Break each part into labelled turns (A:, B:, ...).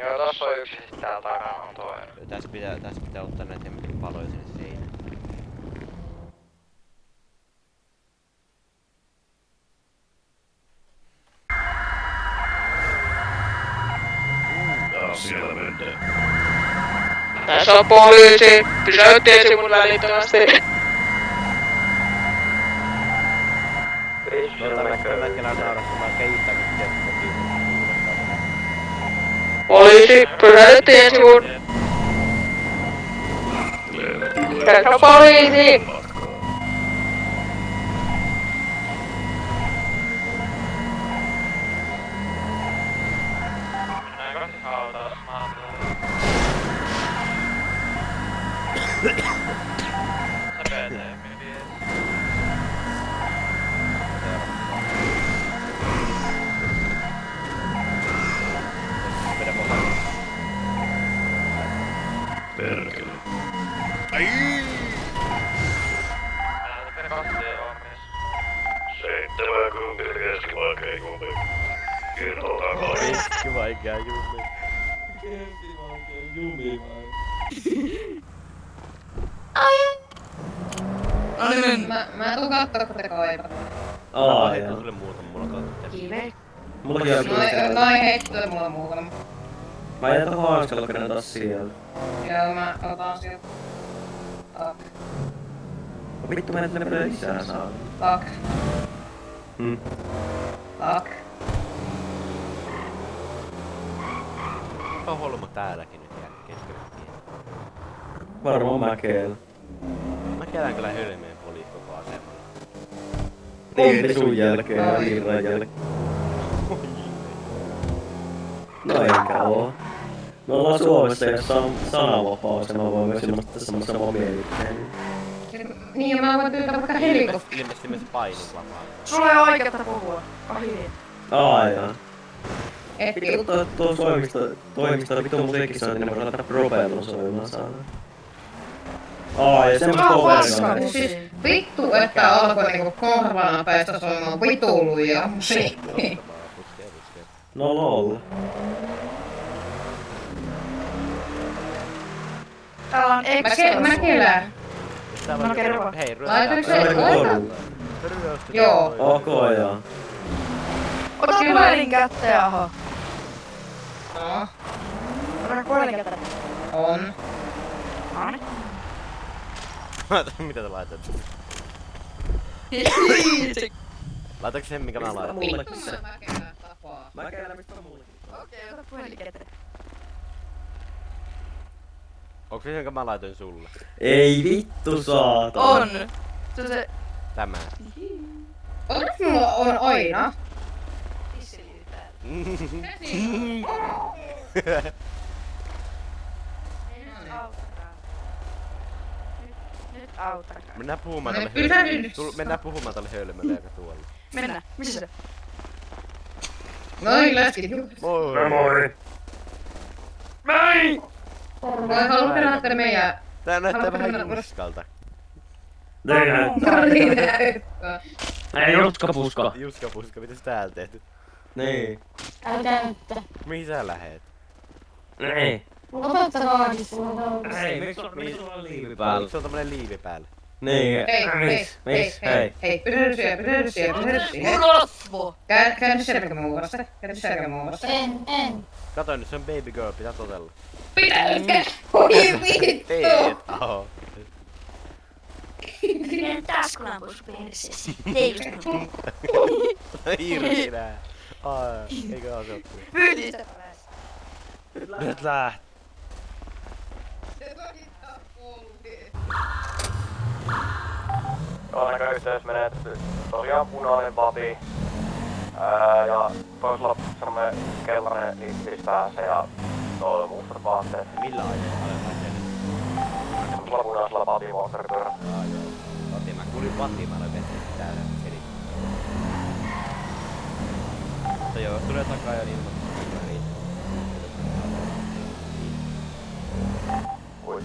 A: Joo, tossa on yksi, sit täällä takana on toinen.
B: Tässä pitää ottaa näitä hemmetin paloja sinne seinään.
C: Siellä mennään.
A: Tässä on poliisi. Pysäyttäisi mun välittömästi.
B: Tällä hetkellä naurattamaan kehittää, kun tiedät kotiin uudestaan.
A: Poliisi, pysäytti ensi mun. Tässä on poliisi. Mennäänkö hautausmaalle? Se PT mies.
B: Vedä mukaan.
C: Perkele.
B: Ai!
A: Näitä kahteen on mies.
C: 70 keskivaikea juuri. Kertoo takaisin.
B: Keskivaikea jumi.
D: Keskivaikea jumi vai?
E: No niin, mä tuun kattoo, kun te kaipataan.
B: Heitto sulle muutama, mulla on kautta.
E: Kive.
F: Mullakin on kiinni.
E: Noin heittoja mulla muutama.
F: Mä jätän tohon hauskalla, kun ne taas siellä.
E: Joo, mä otan sieltä. Tak,
F: Vittu, mä en tänne lisää saa.
E: tak,
F: Hmm.
E: tak.
B: On holma täälläkin nyt jää keskellä tietä.
F: Varmaan mäkeellä.
B: Mä käydään kyllä hölmeen poliisikoko-asemalla.
F: Niin, sun jälkeen ja Virran jälkeen. No eikä oo. Me ollaan Suomessa, jossa on sananvapaus ja mä voin myös ilmaista semmoista omaa mielipiteeni.
E: Niin, mä voin pyytää vaikka helikopteria.
B: Ilmeisesti myös painuvapaa.
E: Sulla ei oo oikeutta puhua. Ahi.
F: Jaa.
E: Etki.
F: Vittu tuo toimisto vittu musiikissa on, niin ne voi laittaa propellon soimaan saada. Ja semmoista coveria.
E: Siis vittu, että alkoi niinku korvana päästä soimaan vituluja musiikkia.
F: No lol.
E: Täällä on ekstra. Mäkelä.
B: No
E: kerro.
B: Hei,
E: Laitoinko
F: Se on
E: se?
F: niinku koru.
E: Joo.
F: Ok, joo.
E: Ota puhelin kätteen, aho. No. Ota puhelin kätteen. On. Noniin.
B: Mitä te laitatte? Laitatko sen, mikä mä laitan?
F: Mullekin se.
E: Mäkelä tapaa.
F: Mäkelä mistä mullekin.
E: Okei, ota puhelin kätteen.
B: Onko se, minkä mä laitoin sulle?
F: Ei vittu saatana.
E: On. Se.
B: Tämä.
E: Onks mulla on aina?
G: Nyt autakaa.
B: Mennään puhumaan
E: No,
B: tälle
E: pysähdy
B: hölmölle.
E: nyt.
B: Mennään puhumaan tälle hölmölle, joka tuolla.
G: Mennään. Missä se?
E: Noin läskit.
B: Moi!
C: Moi!
E: Voi haluaa näyttää meidän...
B: Tää näyttää
E: Haluatko
B: vähän
E: mennä-
B: Juskalta.
E: Niin näyttää.
F: Ei Jutka puska.
B: Juska puska, mitäs täällä tehty?
F: Niin.
G: Älkää nyt.
B: Mihin sä lähet?
F: Niin.
G: Lopettakaa sulla.
F: Hei, miksi sulla on liivi
B: Miksi
F: päällä?
B: on tämmönen liivi päällä?
F: Niin.
E: Hei, pysähdy siellä.
G: Rosvo!
E: Käänny selkä muun vasta.
G: En.
B: Kato nyt, se on baby girl, pitää totella.
E: Pitäiskä! Oi vittu!
B: Teet, aho.
G: Menen taskulampus perseessä. Teipistä.
B: Irti nää. Ai, eikö oo sottu?
G: Pyydistä päästä.
B: Nyt läht.
A: Kannakayhteys menee tosiaan punainen vapi. Ja toisella semmonen keltainen lippis päässä ja tuo mustat vaatteet.
B: Millä aineella aletaan tehdä?
A: Semmoisella punaisella patimoottoripyörä.
B: Joo. Pati, mä kuulin pati, mä aloin vetää täällä heti. Mutta joo, jos tulee takaa ja niin ilmoittaa, niin
A: Ui.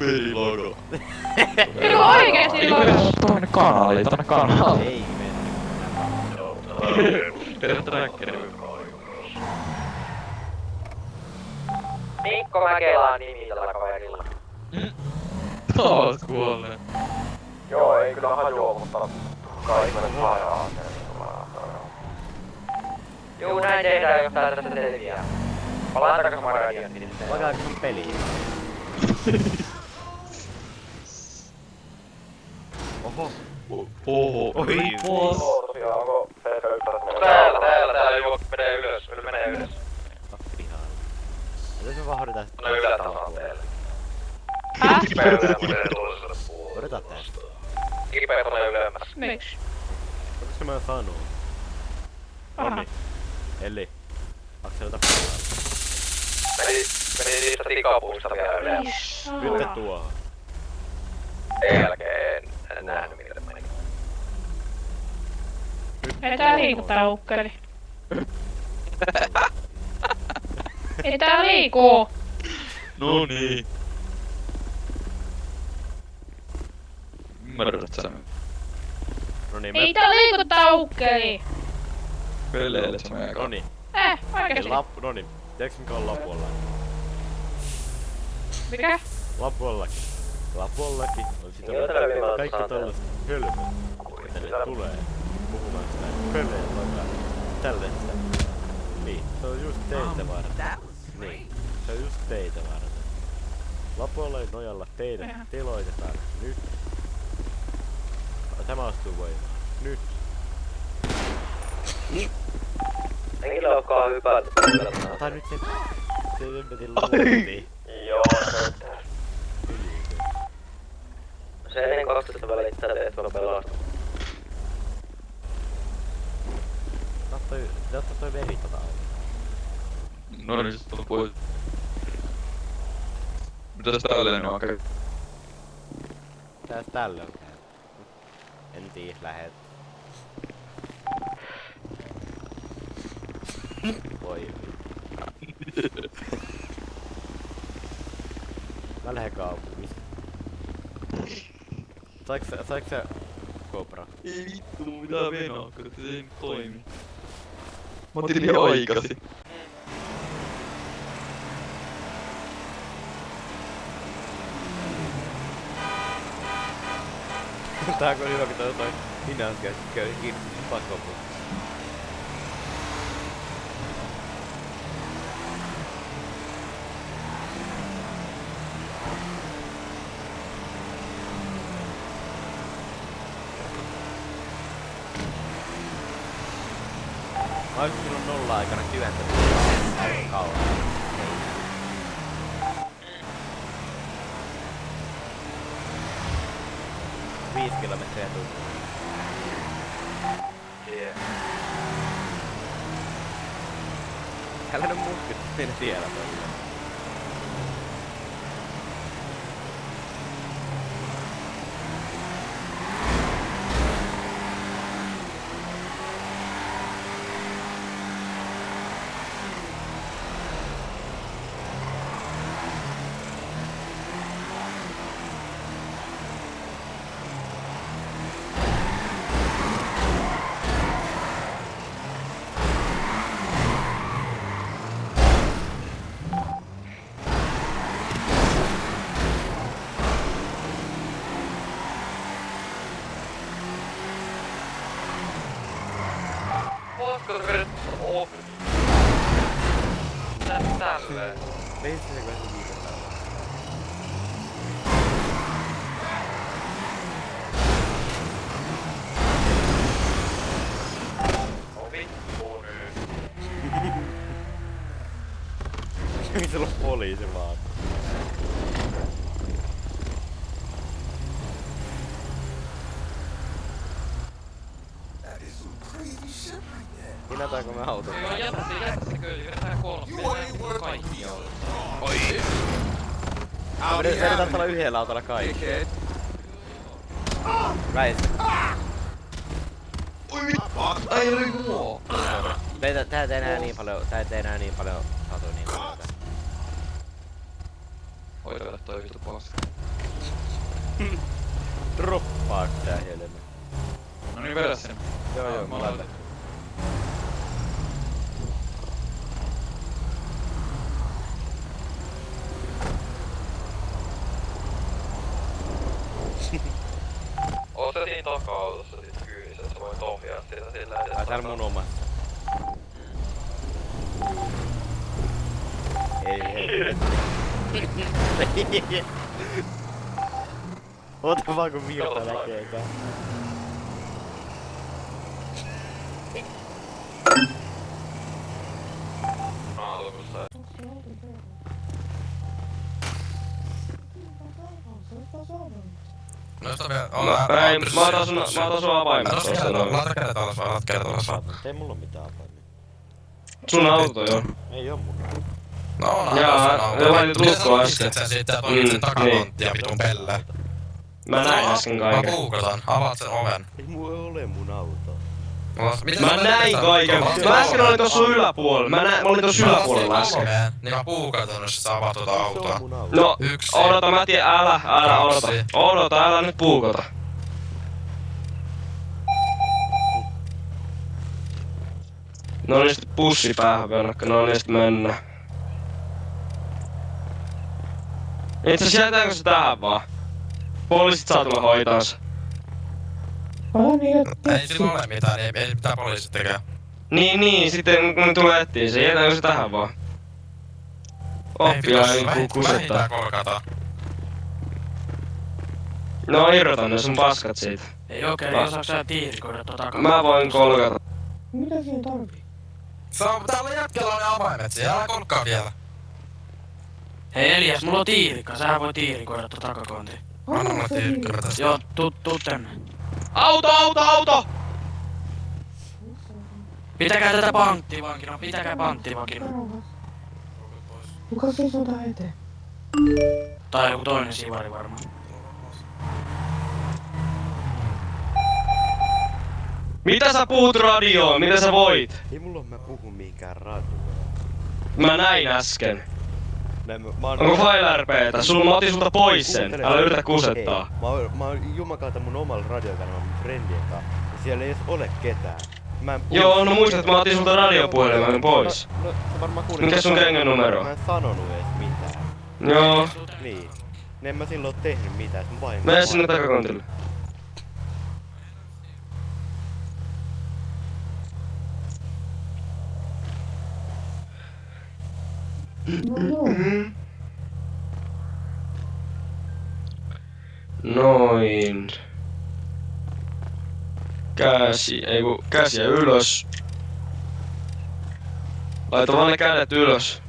C: Pelilogo.
H: Eikö oikeesti logo?
D: Tonne kanaliin.
B: Ei mennyt.
D: Trackeri.
A: Mikko Mäkelä on nimi tällä kaverilla.
D: Taas kuolleen.
A: Joo, ei kyllä hajua, mutta kai mennä sairaan. Juu, näin tehdään, jos tää tästä selviää. Palaan takas omaan radioon.
B: Lagaako sun peliä? Oho.
D: Oho.
B: Oi,
A: Tosiaan, onko C-yhteydessä? Täällä juo, menee ylös. Menee ylös.
B: Tappihaan. Mitäs me vaan hoidetaan sit?
A: Tänne ylätasaan teille.
H: Häh?
C: Kipeä menee toiselle puolelle.
B: Hoidetaan tästä.
A: Kipeä tonne ylemmäs.
H: Miksi?
B: Koska mä sanoo.
H: Aha.
B: Noniin. Eli. Aksel tappihaan.
A: Meni niistä tikapuista vielä ylemmäs.
B: Nyt tuohon.
A: Sen jälkeen en nähnyt millä meni.
H: Ei tää liiku tää ukkeli. Ei tää liiku!
D: No niin. Ymmärrät sä
B: Noniin,
H: Ei tää liiku tää ukkeli!
D: peleille sä meidän kanssa.
B: Noniin.
H: Oikeesti.
B: Noniin. Tiedätkö mikä on lapuolla?
H: Mikä?
B: Lapuollakin. Lapuollakin on sitä kaikki tällaiset hölmöt. Tänne tulee puhumaan sitä hölmöä takaa. Tällaista. Niin, se on just teitä varten. Niin, se on just teitä varten. Lapuolleen nojalla teidän teloitetaan nyt. Tämä astuu voimaan. Nyt.
A: Henkilö onkaan hypätä.
B: Ota nyt se ympätin luotiin.
A: Joo, se ennen 12 välittää, että mä pelastan.
B: Otta toi veri tota alle.
D: No niin, sit on pois. Mitäs tälleen on käy?
B: Tääs tällä on käynyt. En tiis lähet. Voi mä lähden kaupungista. Saiks sä Cobra?
D: Ei vittu, mitä venaa, kun se ei nyt toimi. Mä otin liian aikasi.
B: Tää on hyvä, kun toi finanssi käy kiinni pakkoon. Mä oisin silloin nolla-aikana työntänyt kauan. 5 kilometriä tunnissa.
A: Yeah.
B: Älä nyt mutkit siinä tiellä toisella.
A: Voitko se vedä ohi? Tälleen.
B: Veitsi se kai se viikolla.
A: No vittu nyt.
B: Mihin se on poliisi vaan? Hinataanko me autot?
D: Joo, jätä se kyllä, vedetään 3. Vedetään kaikki autot. Oi!
B: Vedetään tällä yhdellä autolla kaikki. Väistä.
D: Oi vittu! Ai oli mua!
B: Tää ei tee enää niin paljon satu niin paljon.
D: Voi vedä toi vittu paska. taka-autossa sit kyydissä, että sä voit ohjaa sitä sillä
B: Ai täällä mun omassa. Ei. Oota vaan kun virta näkeekään.
I: Mä otan sun avaimet tosta noin.
C: Laita kädet alas vaan.
B: Ei mulla oo mitään apaimia.
I: Sun auto joo.
B: Ei oo mun.
C: No onhan
I: Jaa, me laitit lukkoa äsken.
C: Sä siitä poikit sen takalonttia vitun pelleen.
I: Mä näin äsken kaiken.
C: Mä puukotan, avaat sen oven.
B: Ei mulla ole mun autoa.
I: Mä näin kaiken. Mä äsken olin tossa yläpuolella. Mä olin tossa yläpuolella äsken.
C: Niin mä puukotan, jos sä avaat tuota autoa.
I: No,
C: Yksi.
I: odota, mä tiedän, älä odota. Odota, älä nyt puukota. No niin, sit pussi päähän venakka, no niin sit mennään. Itse asiassa jätäänkö se tähän vaan? Poliisit saa tulla hoitaansa.
C: Ei sillä ole mitään, ei mitään poliisit tekee.
I: Niin, sitten kun tulee etsiä se, jätäänkö se tähän vaan? Oppia ei kusettaa.
C: Vähintään kolkataan.
I: No irrotan ne sun paskat siitä.
J: Ei okei, osaako sä tiirikoida tota
I: Mä voin kolkata.
E: Mitä siinä tarvii?
C: Täällä jätkellä on ne avaimet, siellä älä kolkkaa vielä.
J: Hei Elias, mulla on tiirikka, sähän voi tiirikoida tota takakontia.
C: Anna mulle tiirikköä tästä.
J: Joo, tuu tänne.
I: Auto!
J: Pitäkää tätä panttivankina, pitäkää panttivankina.
E: Kuka seisoo tää eteen?
J: Tai joku toinen sivari varmaan.
I: Mitä sä puhut radioon? Mitä sä voit?
B: Ei mulla mä puhu mihinkään radioon.
I: Mä näin äsken.
B: Mä oon...
I: Onko file RPtä? Mä otin sulta pois sen. Älä yritä kusettaa.
B: Ei. Mä oon jumakalta mun omalla radiokanavalla mun friendien kanssa. Ja siellä ei edes ole ketään. Mä en puhu...
I: Joo, no muistat, että mä otin sulta radiopuhelimen pois.
B: No, sä varmaan kuulit...
I: Mikä sun kengän numero?
B: Mä en sanonut edes mitään.
I: Joo.
B: Niin. En mä silloin oo tehnyt mitään, mä vain...
I: Mene sinne takakontille. Noin. Käsiä ylös. Laita vaan ne kädet ylös.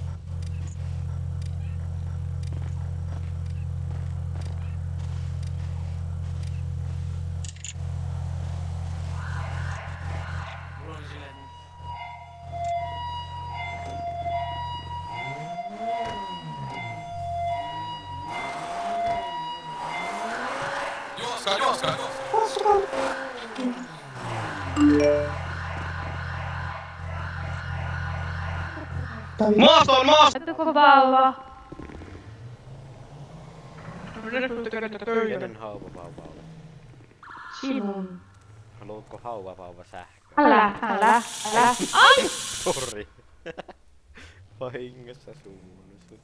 C: Juoskaa!
I: Maastoon!
H: Oletko vauva?
B: Kenen hauvavauva on?
H: Sinun.
B: Haluatko hauvavauva sähkö?
H: Älä. Ai!
B: Sori. Vahingossa summannut.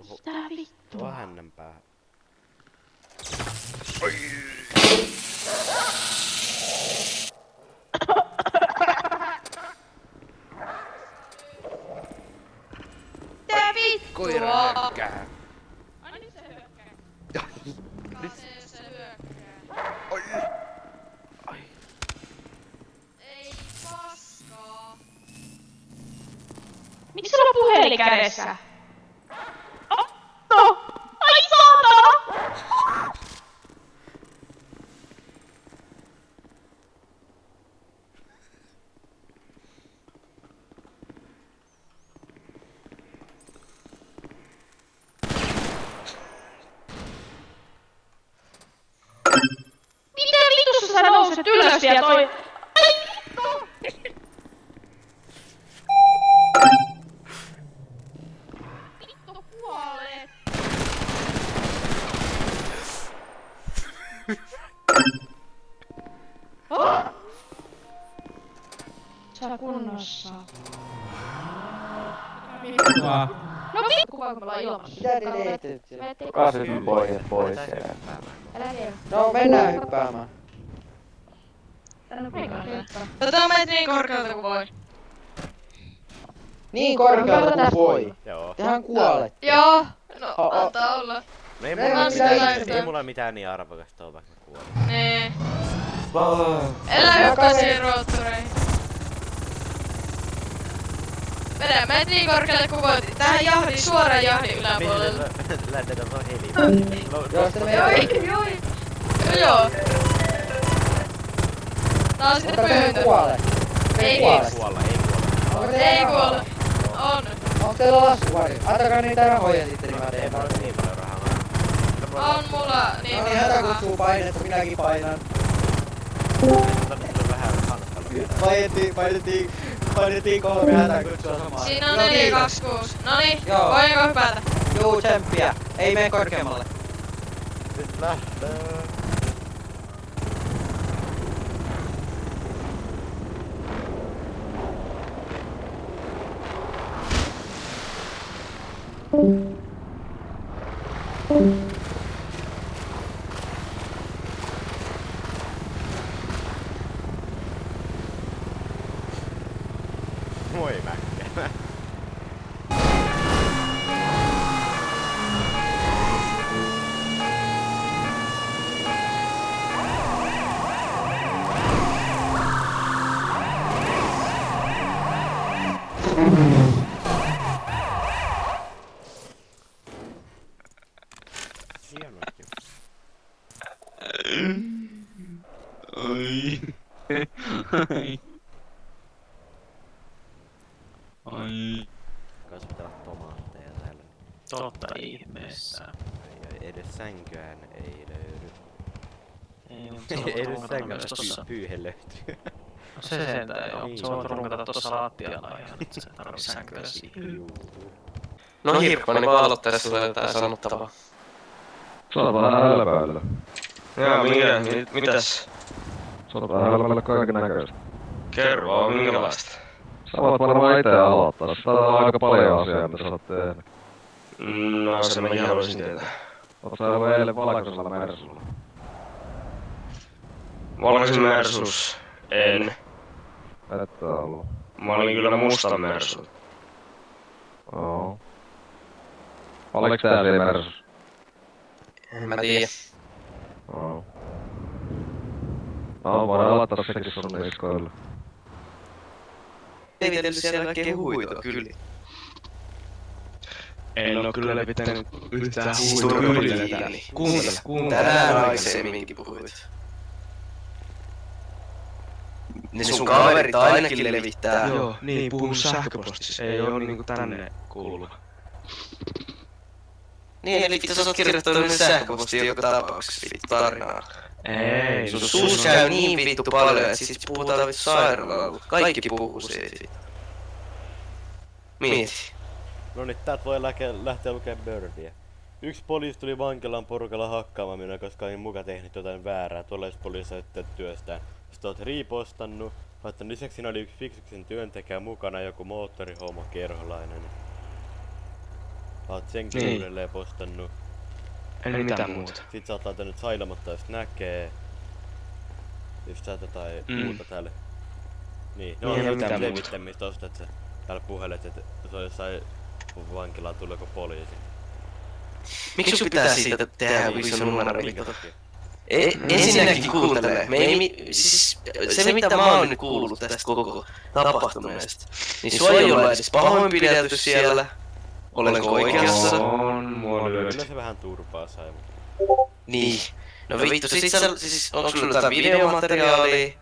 H: Mitä vittua?
B: Tuo hännän päähän.
G: Mitä vittua?
B: Koira hyökkää.
H: Ai nyt se hyökkää.
B: Nyt.
G: Se hyökkää.
B: Ai.
G: Ei paskaa.
H: Miksi sulla on puhelin kädessä? No! Ai saatana! Mitä vitussa sä nouset ylös ja toi... Ai vittu! Vittu kuolet! Oh! Sä kunnossa. Vittua. No vittu kuvaanko me ollaan ilmassa.
K: Mitä te teette siellä?
F: Kasvin pojat pois siellä.
H: Älä tiedä.
K: No mennään hyppäämään.
G: Menet niin korkealta kuin voi.
K: Niin korkealta kuin voi.
B: Joo.
K: Tehän kuolette.
G: Joo. No, antaa olla.
B: No ei
K: Ei
B: mulla
K: mitään
B: mitään,
K: ihmettä.
B: ei mulla mitään niin arvokasta oo vaikka mä kuolen.
G: Nee. Älä hyppää siihen roottoreihin. Menet niin korkealle kuin voit. Tähän jahdin, suoraan jahdin yläpuolelle.
B: Lähdetään vaan heli.
K: Jos te menette.
G: Joo. Tää on sitten
K: Mutta tehän
G: pyyntö.
K: kuole.
G: Ei
B: Kuolla, ei kuolla.
K: Onko teillä
G: Ei
K: rahaa?
G: kuole. On.
K: Onko teillä laskuvarjo? Antakaa niitä rahoja sitten, niin mä teen.
B: Ei mulla niin paljon rahaa.
G: On mulla niin
K: No niin,
G: paljon
K: hätä
G: rahaa.
K: kutsuu painetta, minäkin painan.
B: Vähän hankkalla.
K: Painettiin 3 hätäkutsua samaan.
G: Siinä on
K: Joo,
G: 426. Noniin,
K: Joo.
G: voinko hypätä?
K: Juu, tsemppiä. Ei mene korkeammalle.
B: Nyt lähtee. Moi Mäkkä. Hienokin.
D: Ai. Ai. Ai.
B: Kans pitää olla tomaatteja täällä.
J: Totta ihmeessä.
B: Ei edes sänkyään ei löydy.
J: Ei, mut
B: Ei
J: sä voit
B: edes
J: runkata
B: sänkyään
J: myös tossa.
B: pyyhe löytyy.
J: No se sentään joo.
B: Niin.
J: Sä voit runkata tossa lattialla ihan, et sä tarvii sänkyä siihen.
I: No Hirppa, niin vaan aloittaa sulle jotain sanottavaa.
C: Sä oot vähän hälpäillä.
I: Joo, mitäs?
C: Sä oot vähän hälpäillä kaiken näköistä.
I: Kerro vaan minkälaista.
C: Sä voit varmaan ite aloittaa. Sitä on aika paljon asiaa, mitä sä oot tehnyt.
I: No se mä ihan haluaisin tietää.
C: Oot sä ollut eilen valkoisella Mersulla?
I: Valkoisen Mersus. En.
C: Ette ollut.
I: Mä olin kyllä mustan Mersun.
C: Oo. Oliks tää siellä Mersus?
I: En mä tiedä.
C: Oo. No, voidaan aloittaa sekin sun niskoille.
I: Ei tietysti siellä kaikkea huitoa kyllä.
D: En oo kyllä levittänyt yhtään
I: Historiallinen. Kuuntele. Tänään aikaisemminkin puhuit. Ne sun kaverit ainakin levittää.
D: Joo, niin puhun sähköpostissa. Ei oo niinku tänne kuuluva.
I: Niin, eli vittu sä oot kirjoittanut ne sähköpostia joka tapauksessa vittu tarinaa.
D: Ei,
I: Sun suus käy niin vittu paljon, et sit puhutaan vittu sairaalalla. Kaikki puhuu siitä vittu. Mieti.
B: No niin, täältä voi lähteä lukemaan Birdia. Yksi poliisi tuli vankilaan porukalla hakkaamaan minua, koska olin muka tehnyt jotain väärää. Tuollaiset poliisi saitte työstään. Sitten oot riipostannut. Laittanut lisäksi siinä oli yksi Fixuksen työntekijä mukana, joku moottorihomo kerholainen. Oot senkin
D: Niin.
B: uudelleen postannut.
D: Ei mitään muuta.
B: Sit sä oot laittanut sailemotta, jos näkee. Just sä jotain muuta täällä. Niin, no
D: Niin, ei
B: on
D: mitään
B: jotain
D: muuta.
B: levittämistä tosta, että sä täällä puhelet, että se on jossain vankilaan tulee joku poliisi.
I: Miksi sun pitää siitä tehdä visu numero vittu? Ensinnäkin kuuntele. Me ei, siis, se mitä mä oon nyt kuullut tästä koko tapahtuneesta, niin sua ei ole edes pahoinpidelty siellä. Olenko oikeassa?
D: On, mua lyöty.
B: Kyllä se vähän turpaa sai, mutta...
I: Niin. No vittu, sit sä, siis onks sulla jotain videomateriaalia?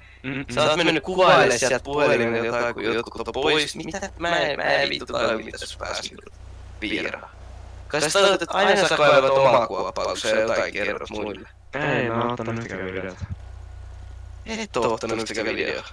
I: Sä oot mennyt kuvailemaan sieltä puhelimella jotain, kun jotkut on pois. Mitä? Mä en vittu tajua, mitä sun pääs niinku piirraa. Kai sä toivot, että aina sä kaivat omaa kuoppaa, kun sä jotain kerrot muille.
D: Ei, mä oon ottanut yhtäkään videota.
I: Et oo ottanut yhtäkään videoa.